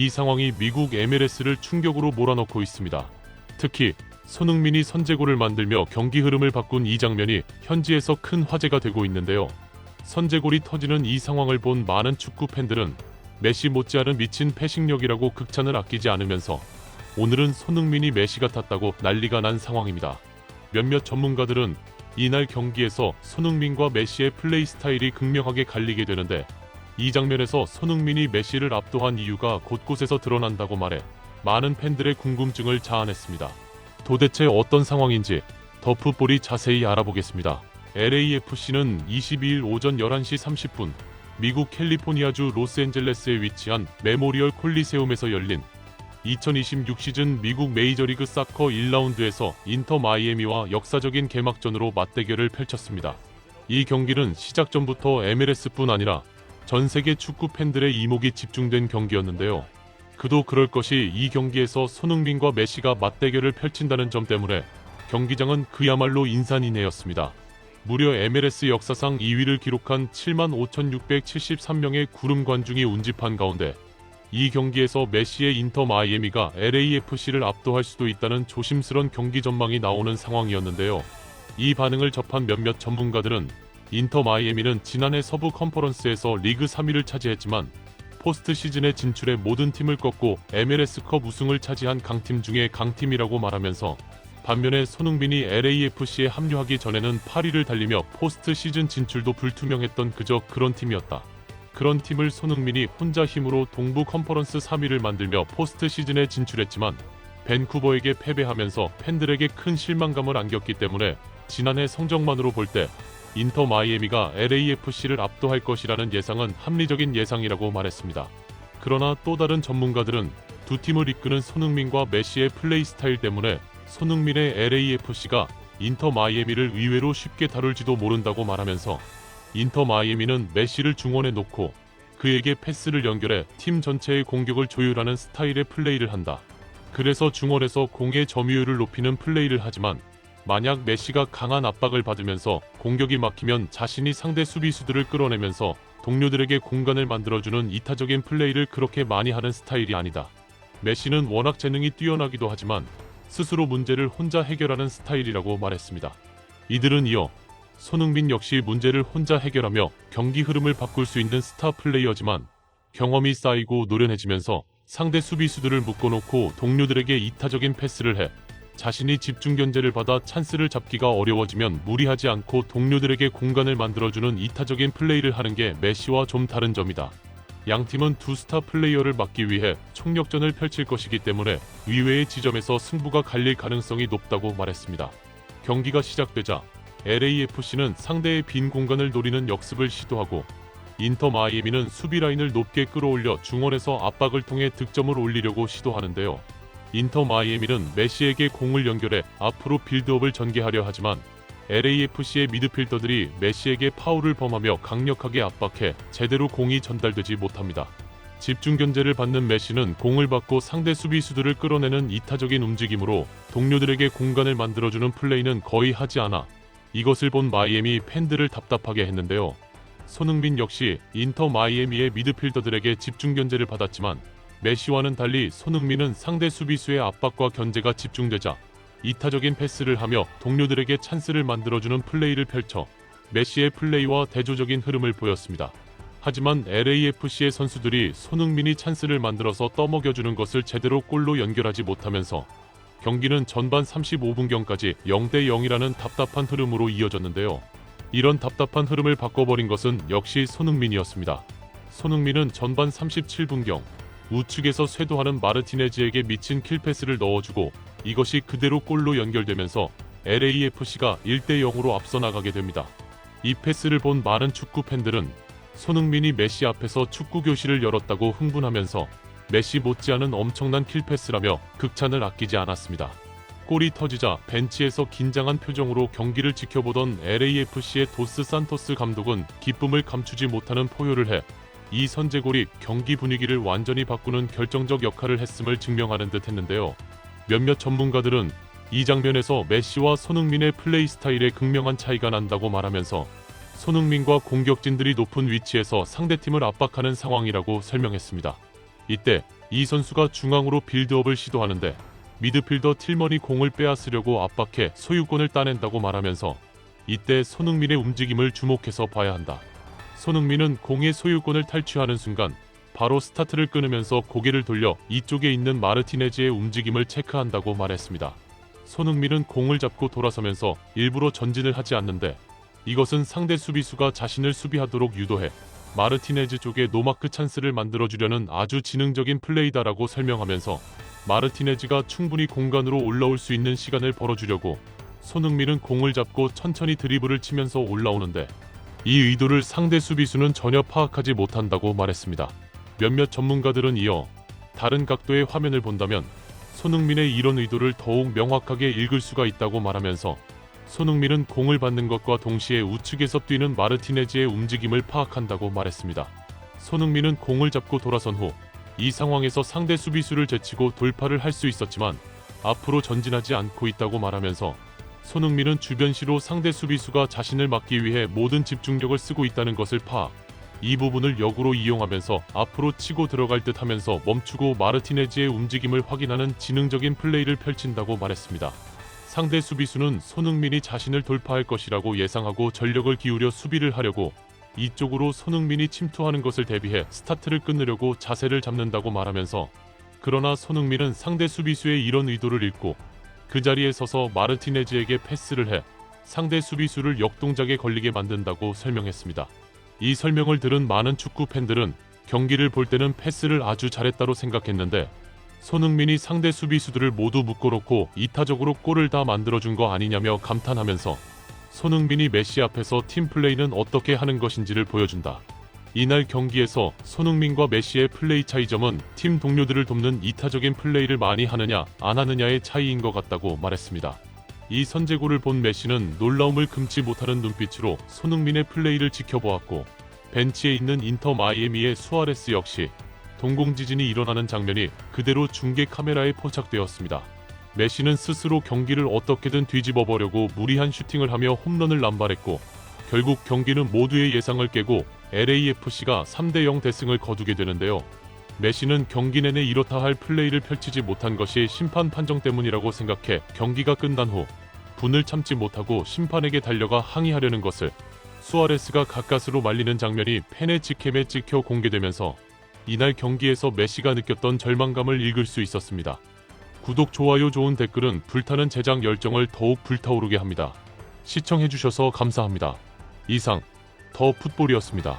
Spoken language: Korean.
이 상황이 미국 MLS를 충격으로 몰아넣고 있습니다. 특히 손흥민이 선제골을 만들며 경기 흐름을 바꾼 이 장면이 현지에서 큰 화제가 되고 있는데요. 선제골이 터지는 이 상황을 본 많은 축구 팬들은 메시 못지않은 미친 패싱력이라고 극찬을 아끼지 않으면서 오늘은 손흥민이 메시 같았다고 난리가 난 상황입니다. 몇몇 전문가들은 이날 경기에서 손흥민과 메시의 플레이 스타일이 극명하게 갈리게 되는데 이 장면에서 손흥민이 메시를 압도한 이유가 곳곳에서 드러난다고 말해 많은 팬들의 궁금증을 자아냈습니다. 도대체 어떤 상황인지 더 풋볼이 자세히 알아보겠습니다. LAFC는 22일 오전 11시 30분 미국 캘리포니아주 로스앤젤레스에 위치한 메모리얼 콜리세움에서 열린 2026 시즌 미국 메이저리그 사커 1라운드에서 인터 마이애미와 역사적인 개막전으로 맞대결을 펼쳤습니다. 이 경기는 시작 전부터 MLS뿐 아니라 전 세계 축구 팬들의 이목이 집중된 경기였는데요. 그도 그럴 것이 이 경기에서 손흥민과 메시가 맞대결을 펼친다는 점 때문에 경기장은 그야말로 인산인해였습니다. 무려 MLS 역사상 2위를 기록한 75,673명의 구름 관중이 운집한 가운데 이 경기에서 메시의 인터 마이애미가 LAFC를 압도할 수도 있다는 조심스런 경기 전망이 나오는 상황이었는데요. 이 반응을 접한 몇몇 전문가들은 인터 마이애미는 지난해 서부 컨퍼런스에서 리그 3위를 차지했지만 포스트 시즌에 진출해 모든 팀을 꺾고 MLS컵 우승을 차지한 강팀 중에 강팀이라고 말하면서 반면에 손흥민이 LAFC에 합류하기 전에는 8위를 달리며 포스트 시즌 진출도 불투명했던 그저 그런 팀이었다. 그런 팀을 손흥민이 혼자 힘으로 동부 컨퍼런스 3위를 만들며 포스트 시즌에 진출했지만 밴쿠버에게 패배하면서 팬들에게 큰 실망감을 안겼기 때문에 지난해 성적만으로 볼 때 인터 마이애미가 LAFC를 압도할 것이라는 예상은 합리적인 예상이라고 말했습니다. 그러나 또 다른 전문가들은 두 팀을 이끄는 손흥민과 메시의 플레이 스타일 때문에 손흥민의 LAFC가 인터 마이애미를 의외로 쉽게 다룰지도 모른다고 말하면서 인터 마이애미는 메시를 중원에 놓고 그에게 패스를 연결해 팀 전체의 공격을 조율하는 스타일의 플레이를 한다. 그래서 중원에서 공의 점유율을 높이는 플레이를 하지만 만약 메시가 강한 압박을 받으면서 공격이 막히면 자신이 상대 수비수들을 끌어내면서 동료들에게 공간을 만들어주는 이타적인 플레이를 그렇게 많이 하는 스타일이 아니다. 메시는 워낙 재능이 뛰어나기도 하지만 스스로 문제를 혼자 해결하는 스타일이라고 말했습니다. 이들은 이어 손흥민 역시 문제를 혼자 해결하며 경기 흐름을 바꿀 수 있는 스타 플레이어지만 경험이 쌓이고 노련해지면서 상대 수비수들을 묶어놓고 동료들에게 이타적인 패스를 해 자신이 집중 견제를 받아 찬스를 잡기가 어려워지면 무리하지 않고 동료들에게 공간을 만들어주는 이타적인 플레이를 하는 게 메시와 좀 다른 점이다. 양 팀은 두 스타 플레이어를 막기 위해 총력전을 펼칠 것이기 때문에 의외의 지점에서 승부가 갈릴 가능성이 높다고 말했습니다. 경기가 시작되자 LAFC는 상대의 빈 공간을 노리는 역습을 시도하고 인터 마이애미는 수비 라인을 높게 끌어올려 중원에서 압박을 통해 득점을 올리려고 시도하는데요. 인터 마이애미는 메시에게 공을 연결해 앞으로 빌드업을 전개하려 하지만 LAFC의 미드필더들이 메시에게 파울을 범하며 강력하게 압박해 제대로 공이 전달되지 못합니다. 집중 견제를 받는 메시는 공을 받고 상대 수비수들을 끌어내는 이타적인 움직임으로 동료들에게 공간을 만들어주는 플레이는 거의 하지 않아 이것을 본 마이애미 팬들을 답답하게 했는데요. 손흥민 역시 인터 마이애미의 미드필더들에게 집중 견제를 받았지만 메시와는 달리 손흥민은 상대 수비수의 압박과 견제가 집중되자 이타적인 패스를 하며 동료들에게 찬스를 만들어주는 플레이를 펼쳐 메시의 플레이와 대조적인 흐름을 보였습니다. 하지만 LAFC의 선수들이 손흥민이 찬스를 만들어서 떠먹여주는 것을 제대로 골로 연결하지 못하면서 경기는 전반 35분경까지 0대 0이라는 답답한 흐름으로 이어졌는데요. 이런 답답한 흐름을 바꿔버린 것은 역시 손흥민이었습니다. 손흥민은 전반 37분경 우측에서 쇄도하는 마르티네즈에게 미친 킬패스를 넣어주고 이것이 그대로 골로 연결되면서 LAFC가 1대 0으로 앞서 나가게 됩니다. 이 패스를 본 많은 축구 팬들은 손흥민이 메시 앞에서 축구 교실을 열었다고 흥분하면서 메시 못지않은 엄청난 킬패스라며 극찬을 아끼지 않았습니다. 골이 터지자 벤치에서 긴장한 표정으로 경기를 지켜보던 LAFC의 도스 산토스 감독은 기쁨을 감추지 못하는 포효를 해 이 선제골이 경기 분위기를 완전히 바꾸는 결정적 역할을 했음을 증명하는 듯 했는데요. 몇몇 전문가들은 이 장면에서 메시와 손흥민의 플레이 스타일에 극명한 차이가 난다고 말하면서 손흥민과 공격진들이 높은 위치에서 상대팀을 압박하는 상황이라고 설명했습니다. 이때 이 선수가 중앙으로 빌드업을 시도하는데 미드필더 틸먼이 공을 빼앗으려고 압박해 소유권을 따낸다고 말하면서 이때 손흥민의 움직임을 주목해서 봐야 한다. 손흥민은 공의 소유권을 탈취하는 순간 바로 스타트를 끊으면서 고개를 돌려 이쪽에 있는 마르티네즈의 움직임을 체크한다고 말했습니다. 손흥민은 공을 잡고 돌아서면서 일부러 전진을 하지 않는데 이것은 상대 수비수가 자신을 수비하도록 유도해 마르티네즈 쪽에 노마크 찬스를 만들어주려는 아주 지능적인 플레이다라고 설명하면서 마르티네즈가 충분히 공간으로 올라올 수 있는 시간을 벌어주려고 손흥민은 공을 잡고 천천히 드리블을 치면서 올라오는데 이 의도를 상대 수비수는 전혀 파악하지 못한다고 말했습니다. 몇몇 전문가들은 이어 다른 각도의 화면을 본다면 손흥민의 이런 의도를 더욱 명확하게 읽을 수가 있다고 말하면서 손흥민은 공을 받는 것과 동시에 우측에서 뛰는 마르티네즈의 움직임을 파악한다고 말했습니다. 손흥민은 공을 잡고 돌아선 후 이 상황에서 상대 수비수를 제치고 돌파를 할 수 있었지만 앞으로 전진하지 않고 있다고 말하면서 손흥민은 주변시로 상대 수비수가 자신을 막기 위해 모든 집중력을 쓰고 있다는 것을 파악, 이 부분을 역으로 이용하면서 앞으로 치고 들어갈 듯 하면서 멈추고 마르티네즈의 움직임을 확인하는 지능적인 플레이를 펼친다고 말했습니다. 상대 수비수는 손흥민이 자신을 돌파할 것이라고 예상하고 전력을 기울여 수비를 하려고 이쪽으로 손흥민이 침투하는 것을 대비해 스타트를 끊으려고 자세를 잡는다고 말하면서 그러나 손흥민은 상대 수비수의 이런 의도를 읽고 그 자리에 서서 마르티네즈에게 패스를 해 상대 수비수를 역동작에 걸리게 만든다고 설명했습니다. 이 설명을 들은 많은 축구 팬들은 경기를 볼 때는 패스를 아주 잘했다고 생각했는데 손흥민이 상대 수비수들을 모두 묶어놓고 이타적으로 골을 다 만들어준 거 아니냐며 감탄하면서 손흥민이 메시 앞에서 팀플레이는 어떻게 하는 것인지를 보여준다. 이날 경기에서 손흥민과 메시의 플레이 차이점은 팀 동료들을 돕는 이타적인 플레이를 많이 하느냐 안 하느냐의 차이인 것 같다고 말했습니다. 이 선제골을 본 메시는 놀라움을 금치 못하는 눈빛으로 손흥민의 플레이를 지켜보았고 벤치에 있는 인터 마이애미의 수아레스 역시 동공지진이 일어나는 장면이 그대로 중계 카메라에 포착되었습니다. 메시는 스스로 경기를 어떻게든 뒤집어 보려고 무리한 슈팅을 하며 홈런을 남발했고 결국 경기는 모두의 예상을 깨고 LAFC가 3대0 대승을 거두게 되는데요. 메시는 경기 내내 이렇다 할 플레이를 펼치지 못한 것이 심판 판정 때문이라고 생각해 경기가 끝난 후 분을 참지 못하고 심판에게 달려가 항의하려는 것을 수아레스가 가까스로 말리는 장면이 팬의 직캠에 찍혀 공개되면서 이날 경기에서 메시가 느꼈던 절망감을 읽을 수 있었습니다. 구독, 좋아요, 좋은 댓글은 불타는 제작 열정을 더욱 불타오르게 합니다. 시청해주셔서 감사합니다. 이상 더 풋볼이었습니다.